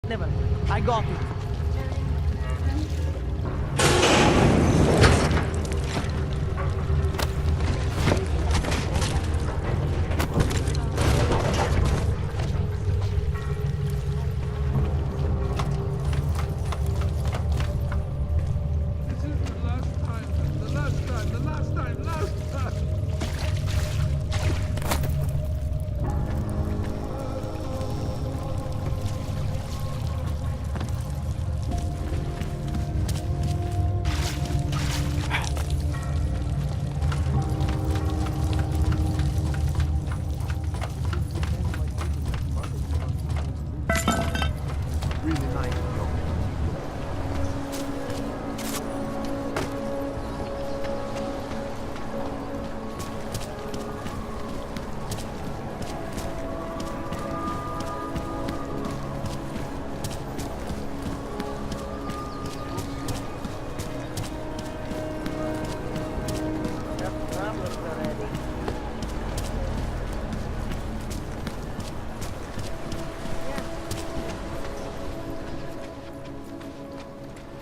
level. I got it.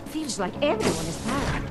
Feels like everyone is back.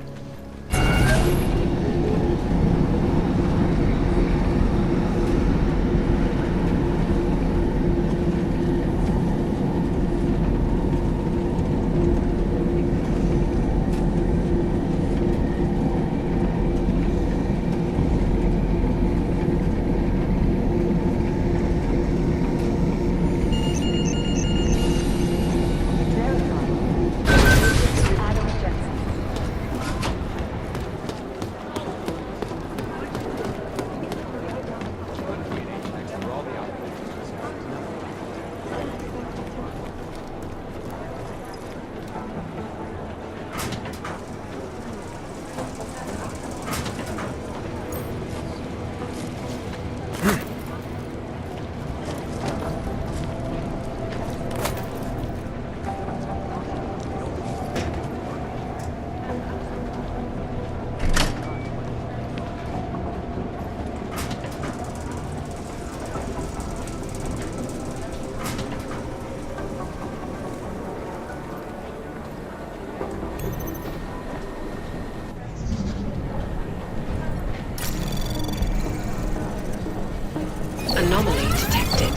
Anomaly detected.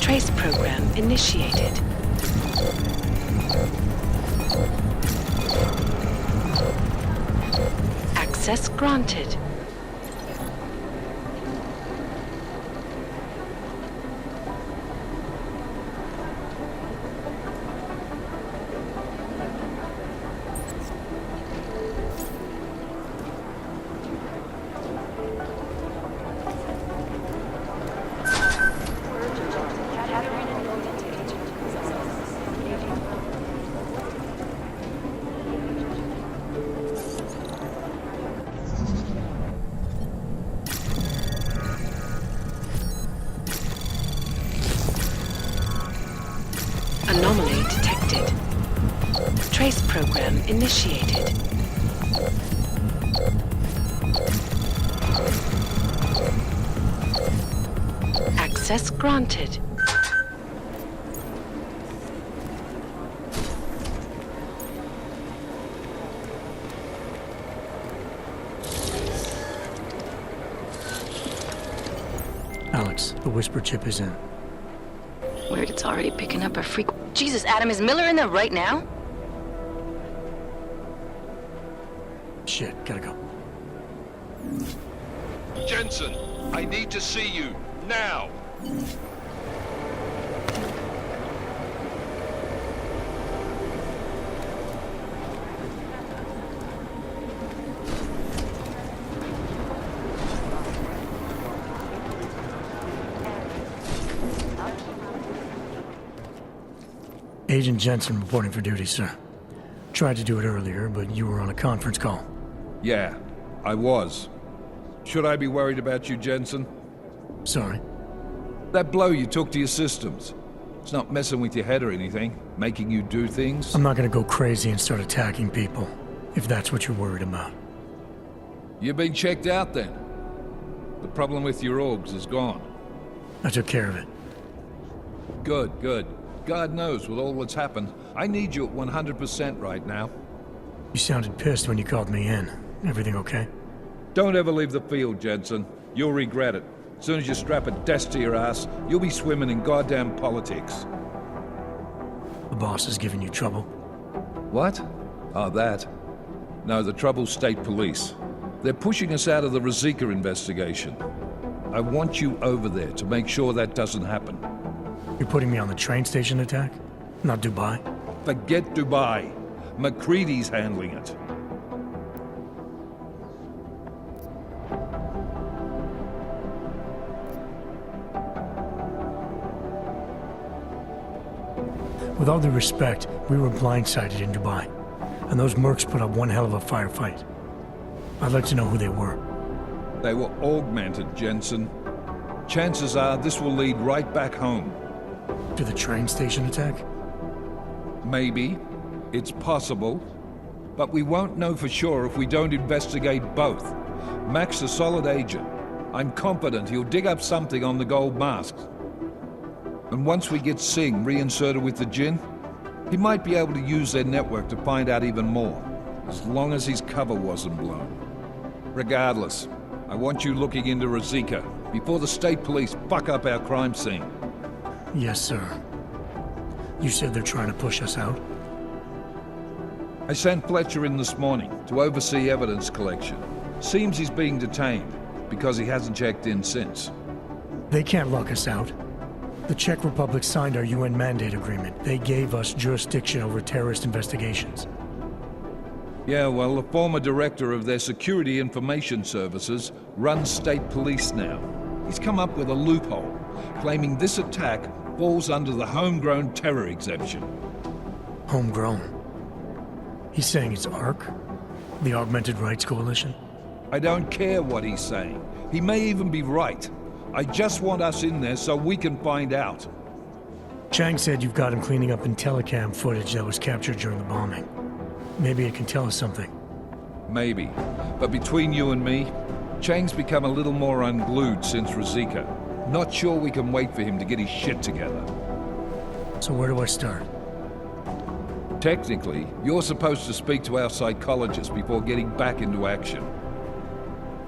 Trace program initiated. Access granted. Anomaly detected. Trace program initiated. Access granted. Alex, the whisper chip is in. Weird, it's already picking up a freak. Jesus, Adam, is Miller in there right now? Shit, gotta go. Jensen, I need to see you, now! Agent Jensen reporting for duty, sir. Tried to do it earlier, but you were on a conference call. Yeah, I was. Should I be worried about you, Jensen? Sorry. That blow you took to your systems. It's not messing with your head or anything, making you do things? I'm not gonna go crazy and start attacking people, if that's what you're worried about. You've been checked out then? The problem with your orgs is gone. I took care of it. Good, good. God knows with all that's happened. I need you at 100% right now. You sounded pissed when you called me in. Everything okay? Don't ever leave the field, Jensen. You'll regret it. As soon as you strap a desk to your ass, you'll be swimming in goddamn politics. The boss is giving you trouble. What? Oh, that. No, the Trouble's state police. They're pushing us out of the Rosika investigation. I want you over there to make sure that doesn't happen. You're putting me on the train station attack? Not Dubai? Forget Dubai. McCready's handling it. With all due respect, we were blindsided in Dubai, and those mercs put up one hell of a firefight. I'd like to know who they were. They were augmented, Jensen. Chances are this will lead right back home. To the train station attack? Maybe. It's possible. But we won't know for sure if we don't investigate both. Mac's a solid agent. I'm confident he'll dig up something on the gold masks. And once we get Singh reinserted with the Jinn, he might be able to use their network to find out even more, as long as his cover wasn't blown. Regardless, I want you looking into Rosika before the state police fuck up our crime scene. Yes, sir. You said they're trying to push us out? I sent Fletcher in this morning to oversee evidence collection. Seems he's being detained because he hasn't checked in since. They can't lock us out. The Czech Republic signed our UN mandate agreement. They gave us jurisdiction over terrorist investigations. Yeah, well, the former director of their security information services runs state police now. He's come up with a loophole, claiming this attack falls under the homegrown terror exemption. Homegrown? He's saying it's ARC? The Augmented Rights Coalition? I don't care what he's saying. He may even be right. I just want us in there so we can find out. Chang said you've got him cleaning up Intellicam footage that was captured during the bombing. Maybe it can tell us something. Maybe. But between you and me, Chang's become a little more unglued since Rosika. Not sure we can wait for him to get his shit together. So where do I start? Technically, you're supposed to speak to our psychologist before getting back into action.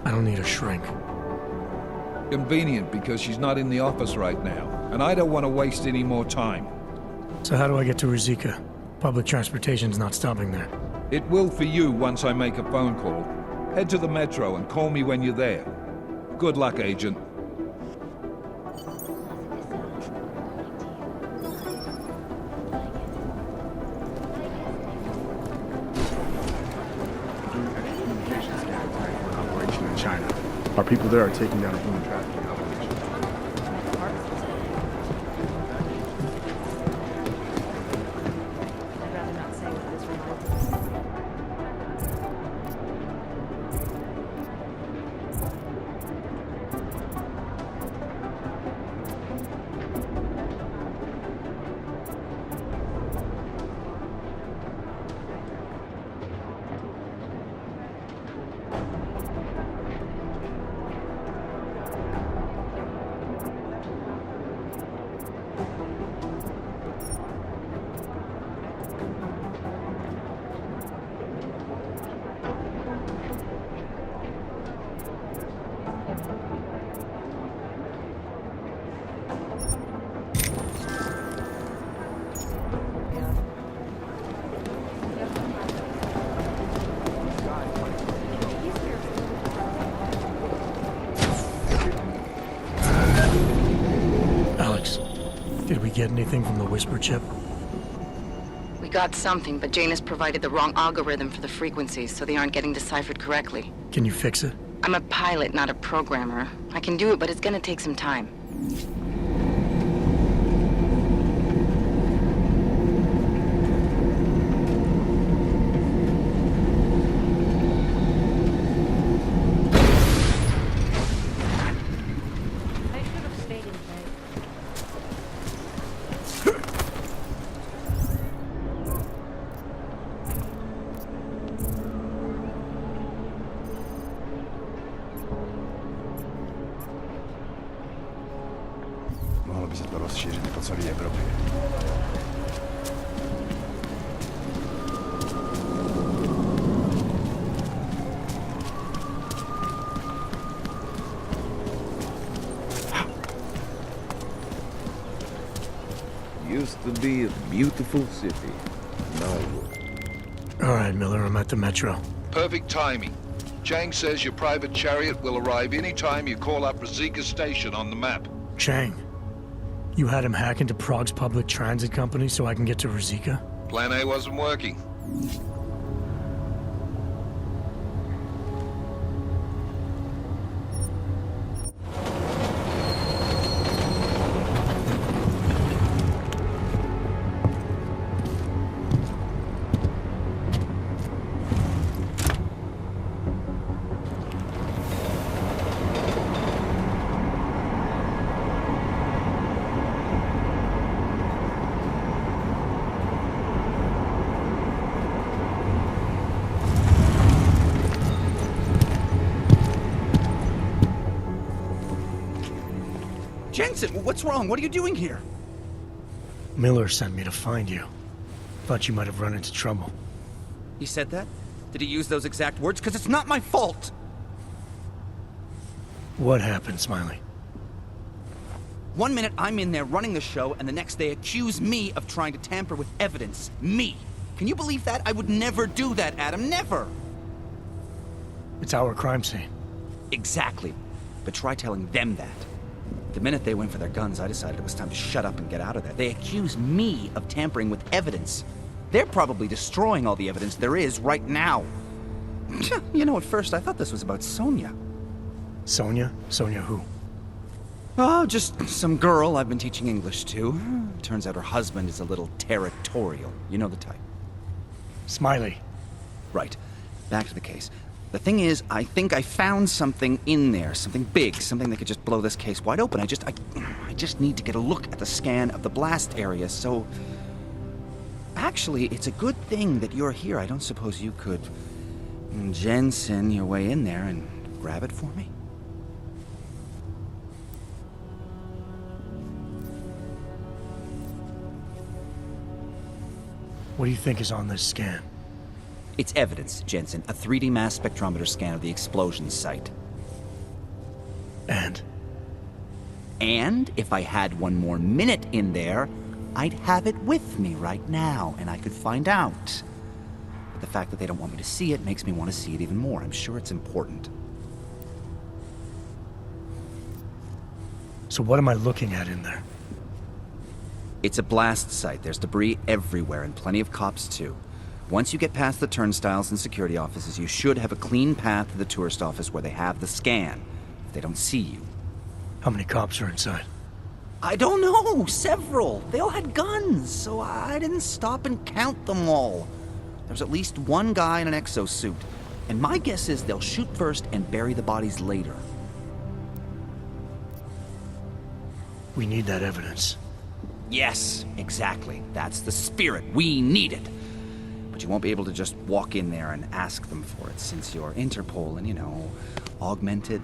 I don't need a shrink. Convenient because she's not in the office right now, and I don't want to waste any more time. So how do I get to Rosika? Public transportation's not stopping there. It will for you once I make a phone call. Head to the metro and call me when you're there. Good luck, Agent. Operation in China. Our people there are taking down a human trafficking operation. I'd rather not say what this reminds me. Did we get anything from the Whisper chip? We got something, but Jane has provided the wrong algorithm for the frequencies, so they aren't getting deciphered correctly. Can you fix it? I'm a pilot, not a programmer. I can do it, but it's gonna take some time. I should have stayed in bed. would be a beautiful city. Norwood. All right, Miller, I'm at the Metro. Perfect timing. Chang says your private chariot will arrive any time you call up Rosika Station on the map. Chang, you had him hack into Prague's public transit company so I can get to Rosika? Plan A wasn't working. Jensen, what's wrong? What are you doing here? Miller sent me to find you. Thought you might have run into trouble. He said that? Did he use those exact words? Because it's not my fault! What happened, Smiley? 1 minute I'm in there running the show, and the next they accuse me of trying to tamper with evidence. Me! Can you believe that? I would never do that, Adam. Never! It's our crime scene. Exactly. But try telling them that. The minute they went for their guns, I decided it was time to shut up and get out of there. They accuse me of tampering with evidence. They're probably destroying all the evidence there is right now. You know, at first I thought this was about Sonia. Sonia? Sonia who? Oh, just some girl I've been teaching English to. Turns out her husband is a little territorial. You know the type. Smiley. Right. Back to the case. The thing is, I think I found something in there. Something big. Something that could just blow this case wide open. I just need to get a look at the scan of the blast area, so... Actually, it's a good thing that you're here. I don't suppose you could... Jensen your way in there and grab it for me? What do you think is on this scan? It's evidence, Jensen. A 3D mass spectrometer scan of the explosion site. And? And if I had one more minute in there, I'd have it with me right now, and I could find out. But the fact that they don't want me to see it makes me want to see it even more. I'm sure it's important. So what am I looking at in there? It's a blast site. There's debris everywhere, and plenty of cops, too. Once you get past the turnstiles and security offices, you should have a clean path to the tourist office where they have the scan, if they don't see you. How many cops are inside? I don't know! Several! They all had guns, so I didn't stop and count them all. There's at least one guy in an exosuit, and my guess is they'll shoot first and bury the bodies later. We need that evidence. Yes, exactly. That's the spirit. We need it. But you won't be able to just walk in there and ask them for it, since you're Interpol and, you know, augmented.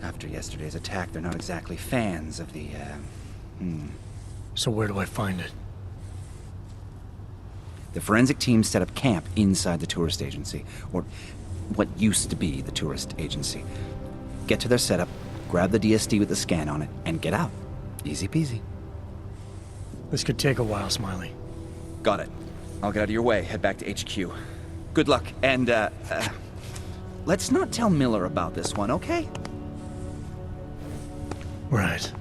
After yesterday's attack, they're not exactly fans of the, So where do I find it? The forensic team set up camp inside the tourist agency, or what used to be the tourist agency. Get to their setup, grab the DSD with the scan on it, and get out. Easy peasy. This could take a while, Smiley. Got it. I'll get out of your way, head back to HQ. Good luck, and, let's not tell Miller about this one, okay? Right.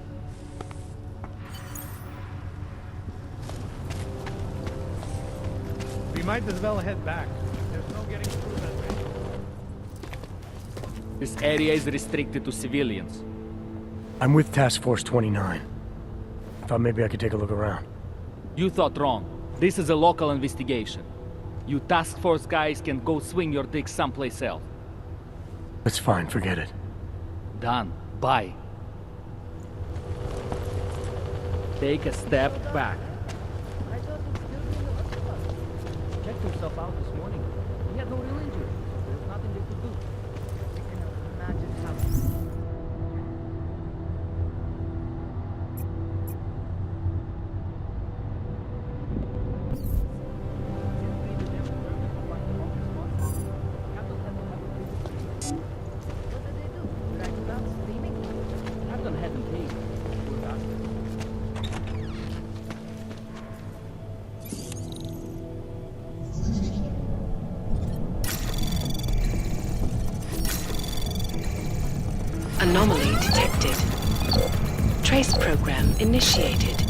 We might as well head back. There's no getting through that way. This area is restricted to civilians. I'm with Task Force 29. Thought maybe I could take a look around. You thought wrong. This is a local investigation. You task force guys can go swing your dick someplace else. That's fine, forget it. Done. Bye. Take a step back. I thought he was still doing the other stuff. Checked himself out this morning. He had no real injuries. There's nothing they could do. I can imagine how... What did they do? Drag him out screaming? Captain hadn't paid. Poor bastard. program initiated.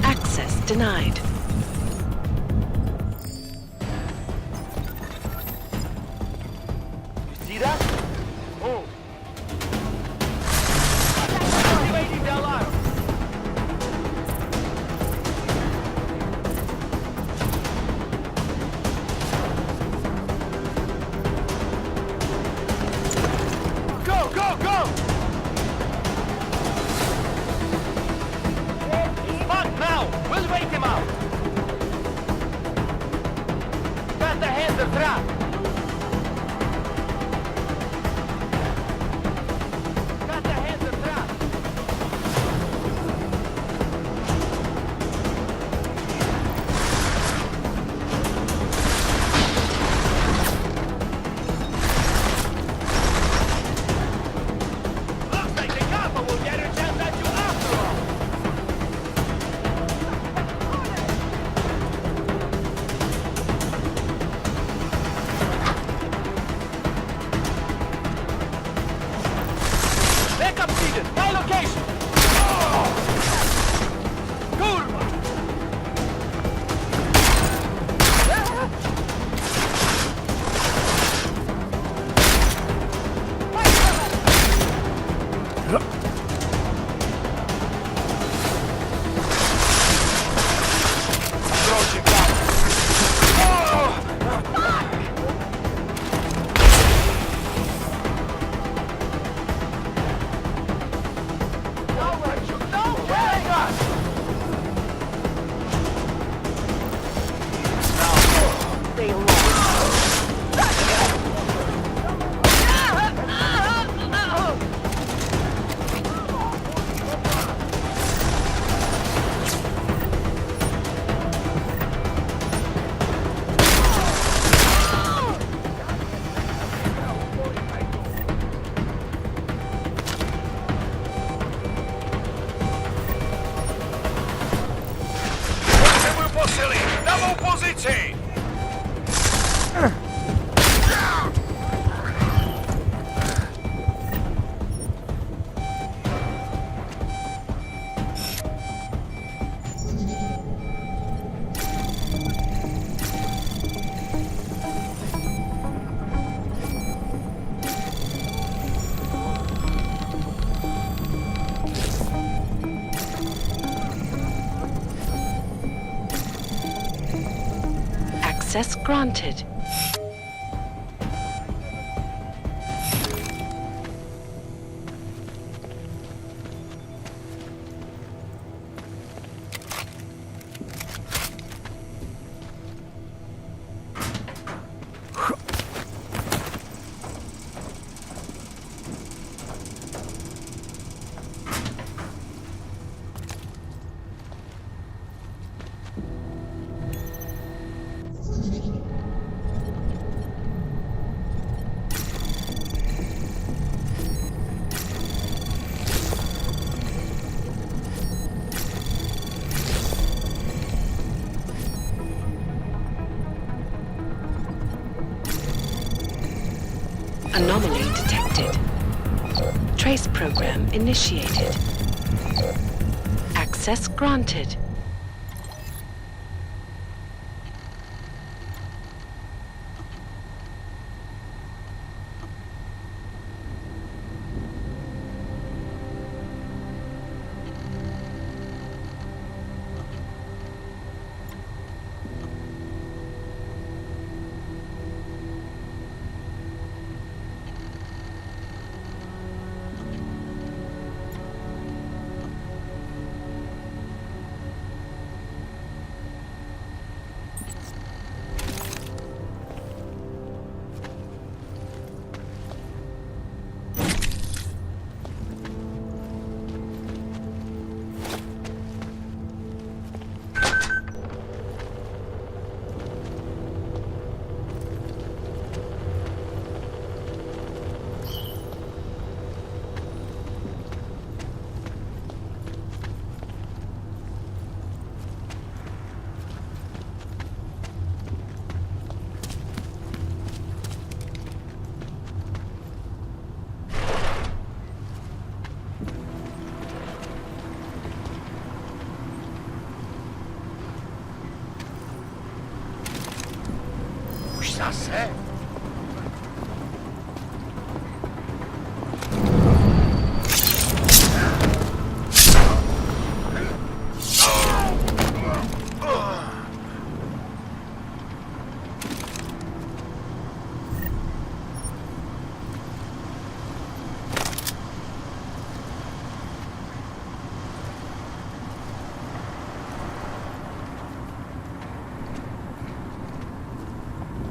Access denied. You see that? Oh. Activating the alarm. Go, go, go! He's fucked now! We'll wait him out! Got the hands of trap! Got the hands of trap! Looks like the copper will get a chance at you after all! Backup seated! My location! Kurwa! Approaching Don't let you know! Hang on! Now, stay Нову позиції! Access granted. Anomaly detected. Trace program initiated. Access granted.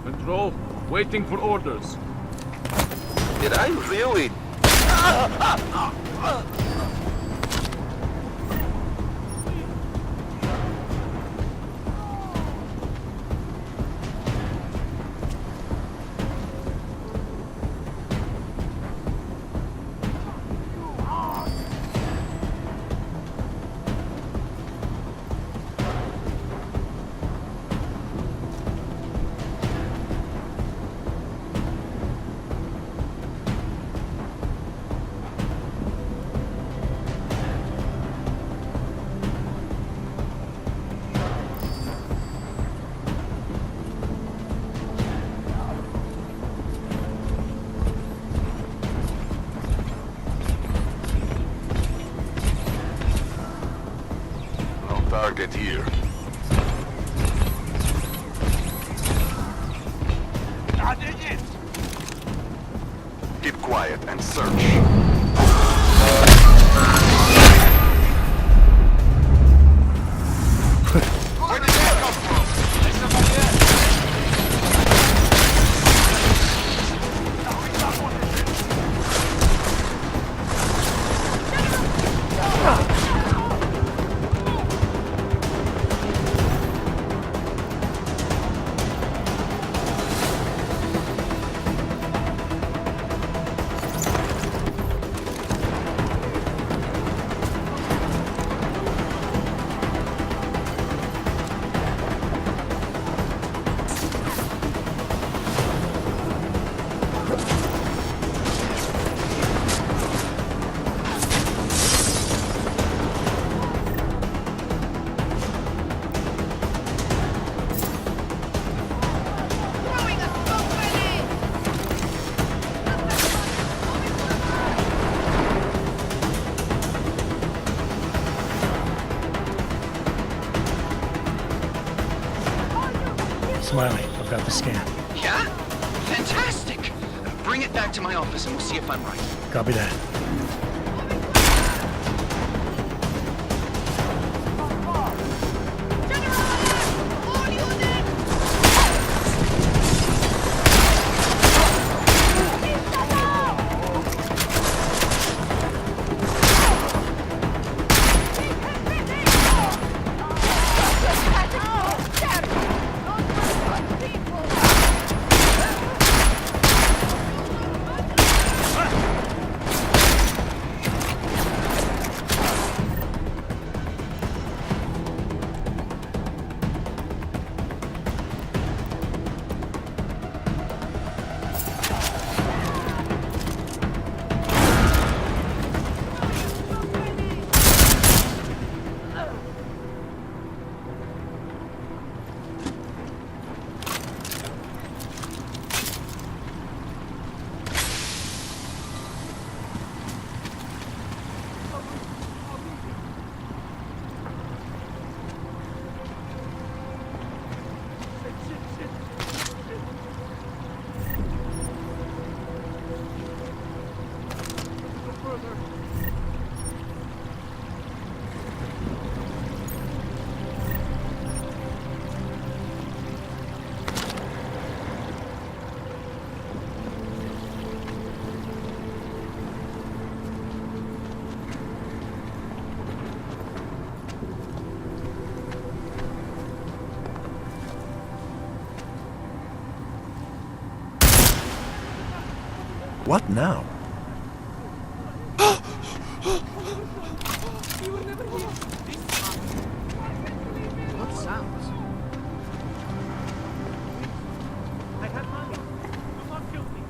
Control, waiting for orders. Did I really? Target here. Keep quiet and search. Smiley, I've got the scan. Yeah? Fantastic! Bring it back to my office and we'll see if I'm right. Copy that. What now? What sounds? I have money. Do not kill me.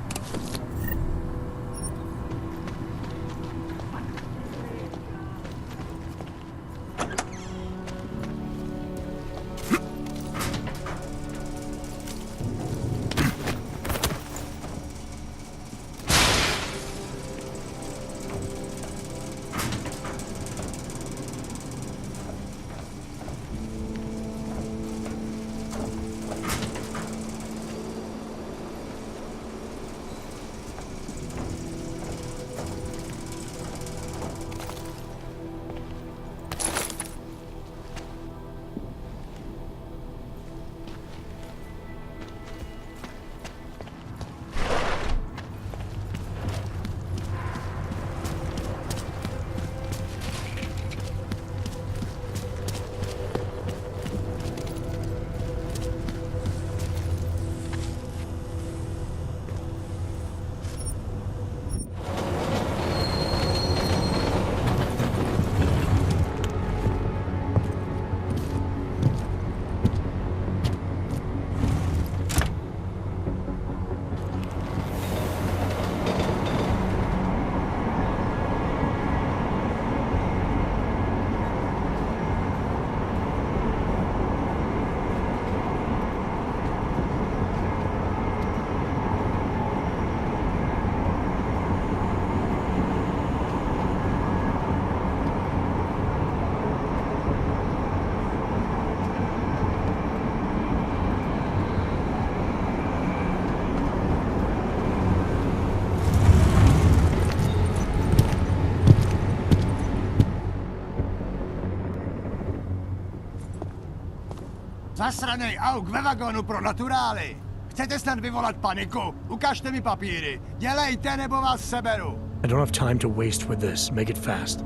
Zasranej auk ve vagonu pro naturály! Chcete snad vyvolat paniku? Ukažte mi papíry. Dělejte, nebo vás seberu. I don't have time to waste with this. Make it fast.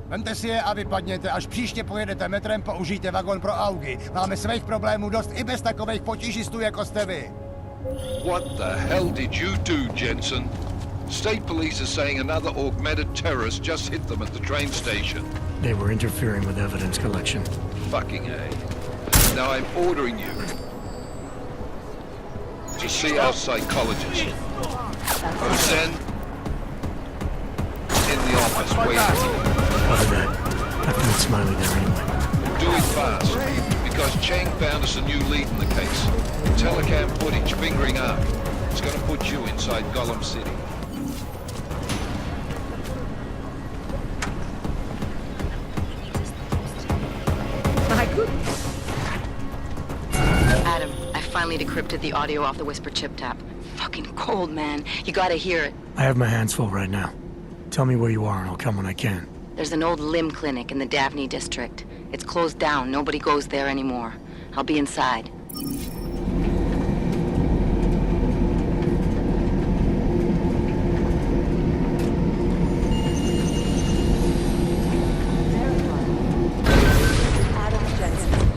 Vemte si je a vypadněte, až příště pojedete metrem, použijte vagon pro augy. Máme svých problémů dost i bez takových potížistů, jako jste vy. What the hell did you do, Jensen? State police are saying another augmented terrorist just hit them at the train station. They were interfering with evidence collection. Fucking A. Now I'm ordering you to see our psychologist. Ozen in the office waiting. Other than that, I can meet Smiley there anyway. Do it fast, because Cheng found us a new lead in the case. Telecam footage fingering out. It's gonna put you inside Gollum City. Adam, I finally decrypted the audio off the Whisper chip tap. Fucking cold, man. You gotta hear it. I have my hands full right now. Tell me where you are and I'll come when I can. There's an old limb clinic in the Daphne district. It's closed down. Nobody goes there anymore. I'll be inside. Adam Jensen.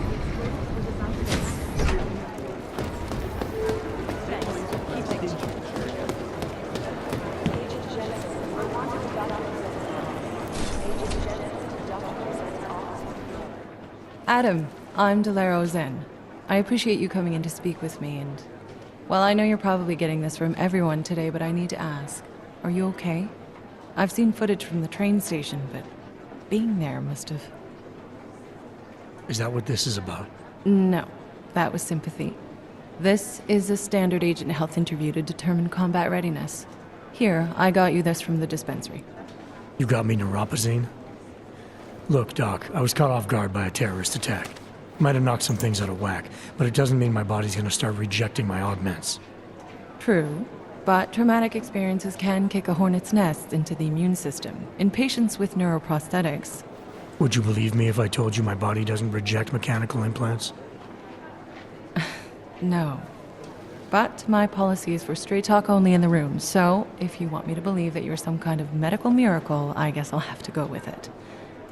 Adam, I'm Delaro Zen. I appreciate you coming in to speak with me, and... Well, I know you're probably getting this from everyone today, but I need to ask. Are you okay? I've seen footage from the train station, but being there must have... Is that what this is about? No, that was sympathy. This is a standard agent health interview to determine combat readiness. Here, I got you this from the dispensary. You got me neuropazine? Look, Doc, I was caught off guard by a terrorist attack. Might have knocked some things out of whack, but it doesn't mean my body's gonna start rejecting my augments. True, but traumatic experiences can kick a hornet's nest into the immune system. In patients with neuroprosthetics... Would you believe me if I told you my body doesn't reject mechanical implants? No. But my policy is for straight talk only in the room, so if you want me to believe that you're some kind of medical miracle, I guess I'll have to go with it.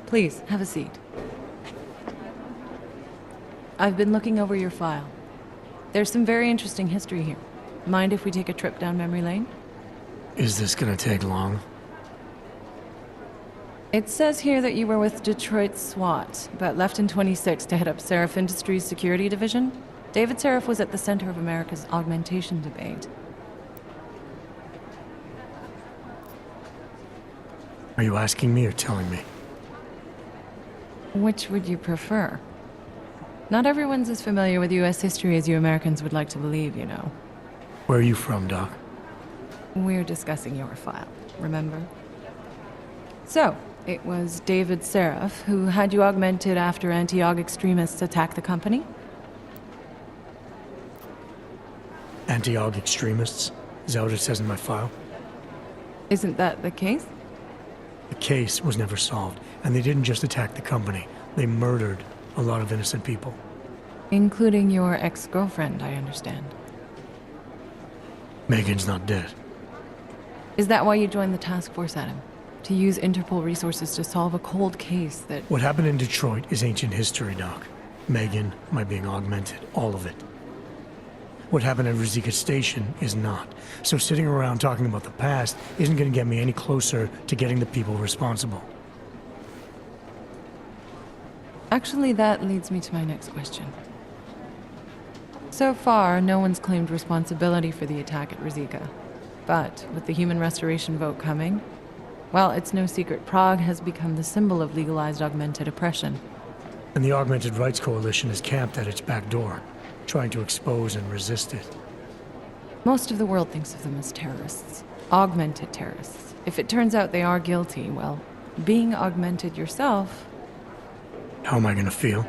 Please, have a seat. I've been looking over your file. There's some very interesting history here. Mind if we take a trip down memory lane? Is this gonna take long? It says here that you were with Detroit SWAT, but left in 26 to head up Seraph Industries' security division. David Seraph was at the center of America's augmentation debate. Are you asking me or telling me? Which would you prefer? Not everyone's as familiar with U.S. history as you Americans would like to believe, you know. Where are you from, Doc? We're discussing your file, remember? So, it was David Seraph who had you augmented after anti-aug extremists attacked the company? Anti-aug extremists? Is that what it says in my file? Isn't that the case? The case was never solved, and they didn't just attack the company. They murdered a lot of innocent people. Including your ex-girlfriend, I understand. Megan's not dead. Is that why you joined the task force, Adam? To use Interpol resources to solve a cold case that... What happened in Detroit is ancient history, Doc. Megan, my being augmented, all of it. What happened at Ruzicka Station is not. So sitting around talking about the past isn't going to get me any closer to getting the people responsible. Actually, that leads me to my next question. So far, no one's claimed responsibility for the attack at Ruzicka. But with the human restoration vote coming, well, it's no secret Prague has become the symbol of legalized augmented oppression. And the Augmented Rights Coalition is camped at its back door, trying to expose and resist it. Most of the world thinks of them as terrorists. Augmented terrorists. If it turns out they are guilty, well, being augmented yourself... How am I gonna feel?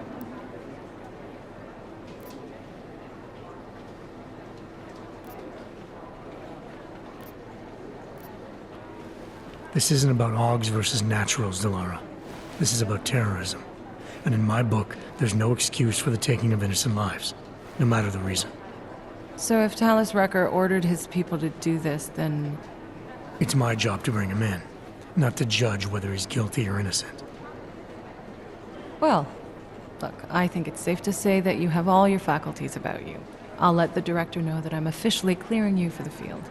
This isn't about Augs versus naturals, Delara. This is about terrorism. And in my book, there's no excuse for the taking of innocent lives, no matter the reason. So if Talus Wrecker ordered his people to do this, then... It's my job to bring him in, not to judge whether he's guilty or innocent. Well, look, I think it's safe to say that you have all your faculties about you. I'll let the director know that I'm officially clearing you for the field.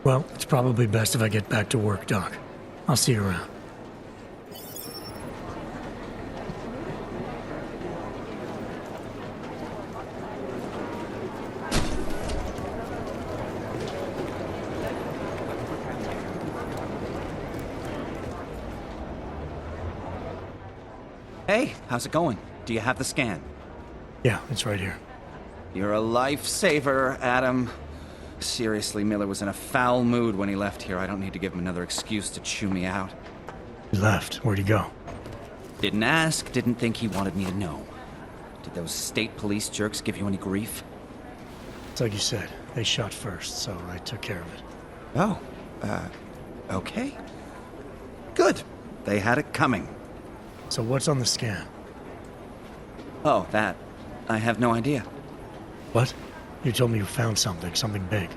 Well, it's probably best if I get back to work, Doc. I'll see you around. Hey, how's it going? Do you have the scan? Yeah, it's right here. You're a lifesaver, Adam. Seriously, Miller was in a foul mood when he left here. I don't need to give him another excuse to chew me out. He left. Where'd he go? Didn't ask, didn't think he wanted me to know. Did those state police jerks give you any grief? It's like you said. They shot first, so I took care of it. Oh, okay. Good. They had it coming. So what's on the scan? Oh, that. I have no idea. What? You told me you found something big.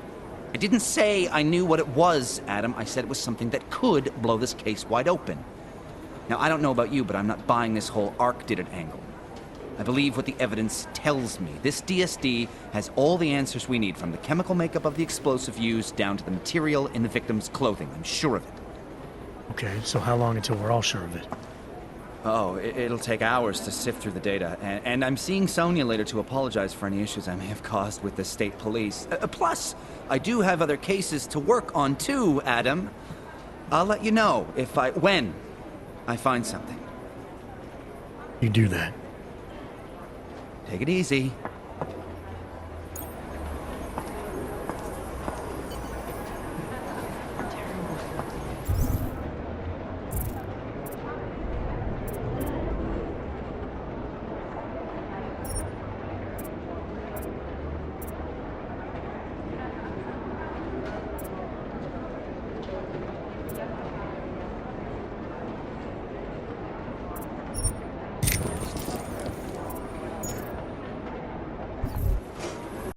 I didn't say I knew what it was, Adam. I said it was something that could blow this case wide open. Now, I don't know about you, but I'm not buying this whole Ark did it angle. I believe what the evidence tells me. This DSD has all the answers we need, from the chemical makeup of the explosive used down to the material in the victim's clothing. I'm sure of it. Okay, so how long until we're all sure of it? Oh, it'll take hours to sift through the data, and I'm seeing Sonia later to apologize for any issues I may have caused with the state police. Plus, I do have other cases to work on too, Adam. I'll let you know when I find something. You do that. Take it easy.